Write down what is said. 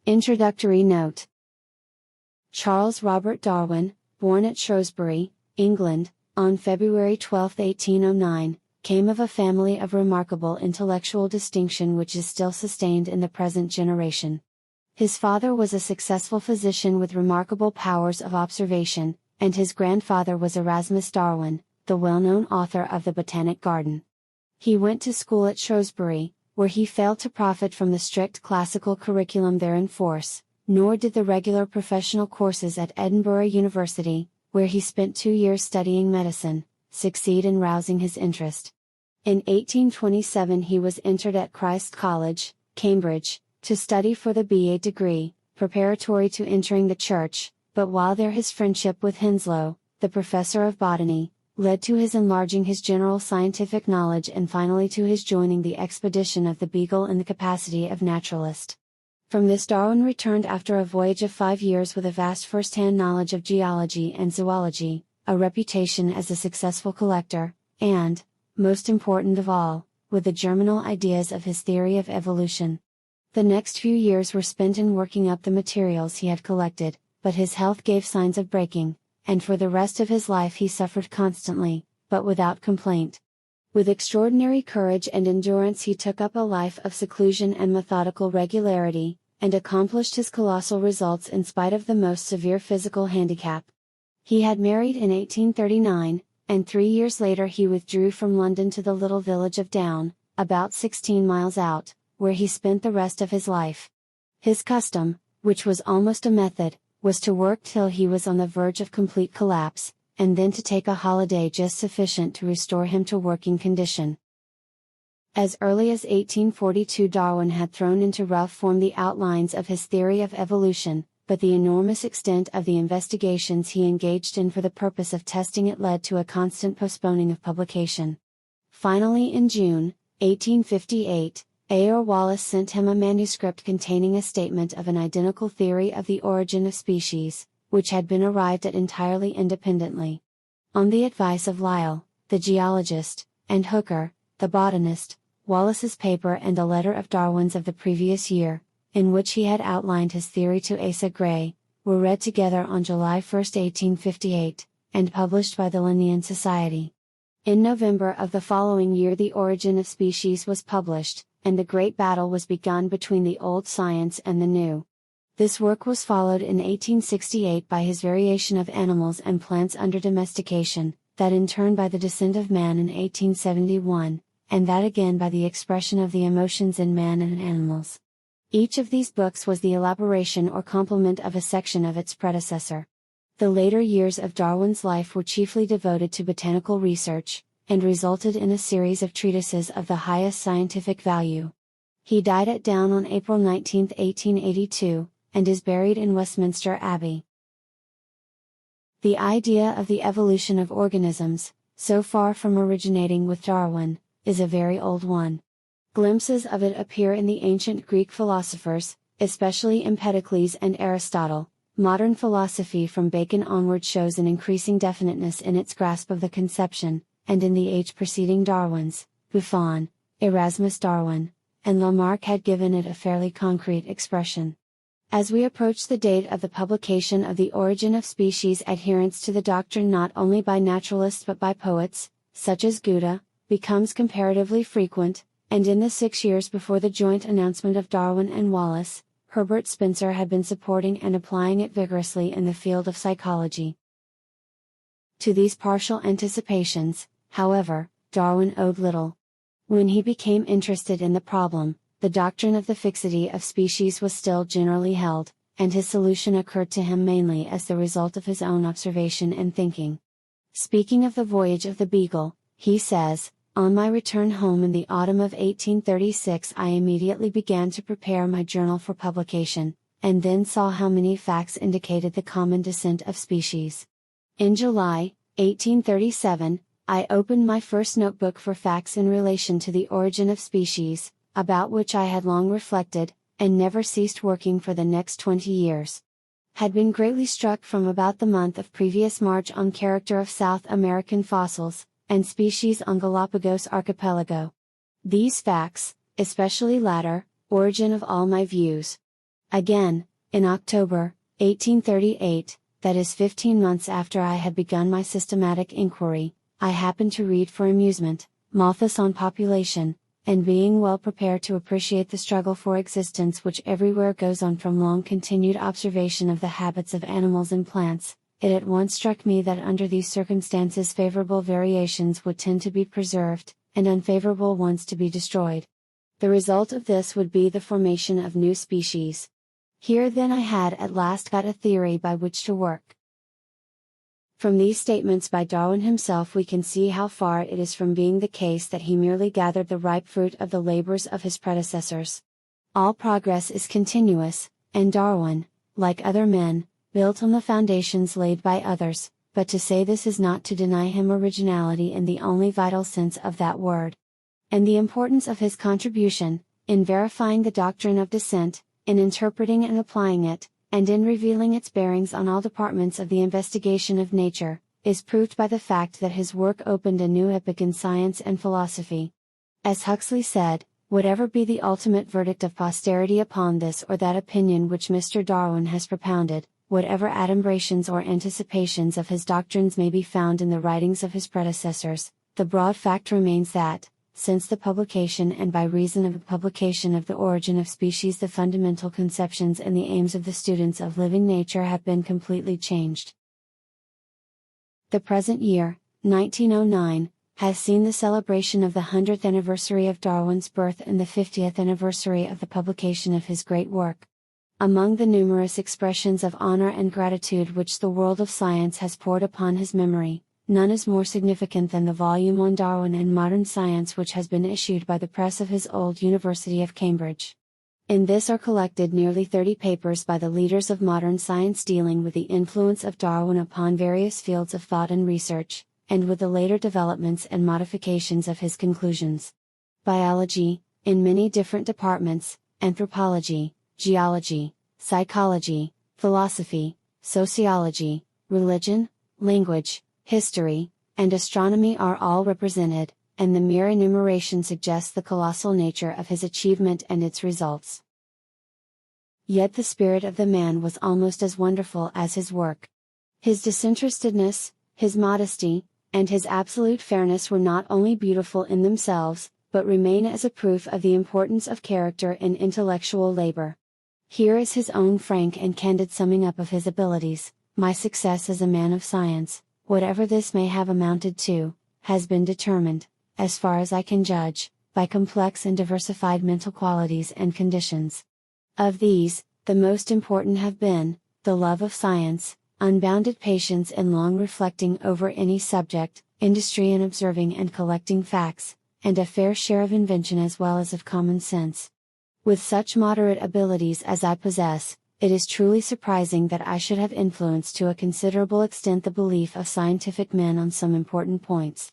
Introductory note. Charles Robert Darwin, born at Shrewsbury, England, on February 12, 1809, came of a family of remarkable intellectual distinction which is still sustained in the present generation. His father was a successful physician with remarkable powers of observation, and his grandfather was Erasmus Darwin, the well-known author of the Botanic Garden. He went to school at Shrewsbury, where he failed to profit from the strict classical curriculum there in force, nor did the regular professional courses at Edinburgh University, where he spent 2 years studying medicine, succeed in rousing his interest. In 1827 he was entered at Christ College, Cambridge, to study for the B.A. degree, preparatory to entering the church, but while there his friendship with Henslow, the professor of botany, led to his enlarging his general scientific knowledge and finally to his joining the expedition of the Beagle in the capacity of naturalist. From this Darwin returned after a voyage of 5 years with a vast first-hand knowledge of geology and zoology, a reputation as a successful collector, and, most important of all, with the germinal ideas of his theory of evolution. The next few years were spent in working up the materials he had collected, but his health gave signs of breaking, and for the rest of his life he suffered constantly, but without complaint. With extraordinary courage and endurance he took up a life of seclusion and methodical regularity, and accomplished his colossal results in spite of the most severe physical handicap. He had married in 1839, and 3 years later he withdrew from London to the little village of Down, about 16 miles out, where he spent the rest of his life. His custom, which was almost a method, was to work till he was on the verge of complete collapse, and then to take a holiday just sufficient to restore him to working condition. As early as 1842 Darwin had thrown into rough form the outlines of his theory of evolution, but the enormous extent of the investigations he engaged in for the purpose of testing it led to a constant postponing of publication. Finally in June, 1858, A.R. Wallace sent him a manuscript containing a statement of an identical theory of the origin of species, which had been arrived at entirely independently. On the advice of Lyell, the geologist, and Hooker, the botanist, Wallace's paper and a letter of Darwin's of the previous year, in which he had outlined his theory to Asa Gray, were read together on July 1, 1858, and published by the Linnean Society. In November of the following year The Origin of Species was published, and the great battle was begun between the old science and the new. This work was followed in 1868 by his variation of animals and plants under domestication, that in turn by the descent of man in 1871, and that again by the expression of the emotions in man and animals. Each of these books was the elaboration or complement of a section of its predecessor. The later years of Darwin's life were chiefly devoted to botanical research, and resulted in a series of treatises of the highest scientific value. He died at Down on April 19, 1882, and is buried in Westminster Abbey. The idea of the evolution of organisms, so far from originating with Darwin, is a very old one. Glimpses of it appear in the ancient Greek philosophers, especially Empedocles and Aristotle. Modern philosophy from Bacon onward shows an increasing definiteness in its grasp of the conception, and in the age preceding Darwin's, Buffon, Erasmus Darwin, and Lamarck had given it a fairly concrete expression. As we approach the date of the publication of The Origin of Species, adherence to the doctrine not only by naturalists but by poets, such as Goethe, becomes comparatively frequent, and in the 6 years before the joint announcement of Darwin and Wallace, Herbert Spencer had been supporting and applying it vigorously in the field of psychology. To these partial anticipations, however, Darwin owed little. When he became interested in the problem, the doctrine of the fixity of species was still generally held, and his solution occurred to him mainly as the result of his own observation and thinking. Speaking of the voyage of the Beagle, he says, "On my return home in the autumn of 1836 I immediately began to prepare my journal for publication, and then saw how many facts indicated the common descent of species. In July, 1837, I opened my first notebook for facts in relation to the origin of species, about which I had long reflected, and never ceased working for the next 20 years. Had been greatly struck from about the month of previous March on character of South American fossils, and species on Galapagos archipelago. These facts, especially latter, origin of all my views. Again, in October, 1838, that is 15 months after I had begun my systematic inquiry, I happened to read for amusement, Malthus on Population, and being well prepared to appreciate the struggle for existence which everywhere goes on from long continued observation of the habits of animals and plants, it at once struck me that under these circumstances favorable variations would tend to be preserved, and unfavorable ones to be destroyed. The result of this would be the formation of new species. Here then I had at last got a theory by which to work. From these statements by Darwin himself we can see how far it is from being the case that he merely gathered the ripe fruit of the labors of his predecessors. All progress is continuous, and Darwin, like other men, built on the foundations laid by others, but to say this is not to deny him originality in the only vital sense of that word. And the importance of his contribution, in verifying the doctrine of descent, in interpreting and applying it, and in revealing its bearings on all departments of the investigation of nature, is proved by the fact that his work opened a new epoch in science and philosophy. As Huxley said, whatever be the ultimate verdict of posterity upon this or that opinion which Mr. Darwin has propounded, whatever adumbrations or anticipations of his doctrines may be found in the writings of his predecessors, the broad fact remains that, since the publication and by reason of the publication of The Origin of Species, the fundamental conceptions and the aims of the students of living nature have been completely changed. The present year, 1909, has seen the celebration of the 100th anniversary of Darwin's birth and the 50th anniversary of the publication of his great work. Among the numerous expressions of honor and gratitude which the world of science has poured upon his memory, none is more significant than the volume on Darwin and Modern Science which has been issued by the press of his old University of Cambridge. In this are collected nearly 30 papers by the leaders of modern science dealing with the influence of Darwin upon various fields of thought and research, and with the later developments and modifications of his conclusions. Biology, in many different departments, anthropology, geology, psychology, philosophy, sociology, religion, language, history, and astronomy are all represented, and the mere enumeration suggests the colossal nature of his achievement and its results. Yet the spirit of the man was almost as wonderful as his work. His disinterestedness, his modesty, and his absolute fairness were not only beautiful in themselves, but remain as a proof of the importance of character in intellectual labor. Here is his own frank and candid summing up of his abilities: "My success as a man of science, whatever this may have amounted to, has been determined, as far as I can judge, by complex and diversified mental qualities and conditions. Of these, the most important have been, the love of science, unbounded patience in long reflecting over any subject, industry in observing and collecting facts, and a fair share of invention as well as of common sense. With such moderate abilities as I possess, it is truly surprising that I should have influenced to a considerable extent the belief of scientific men on some important points.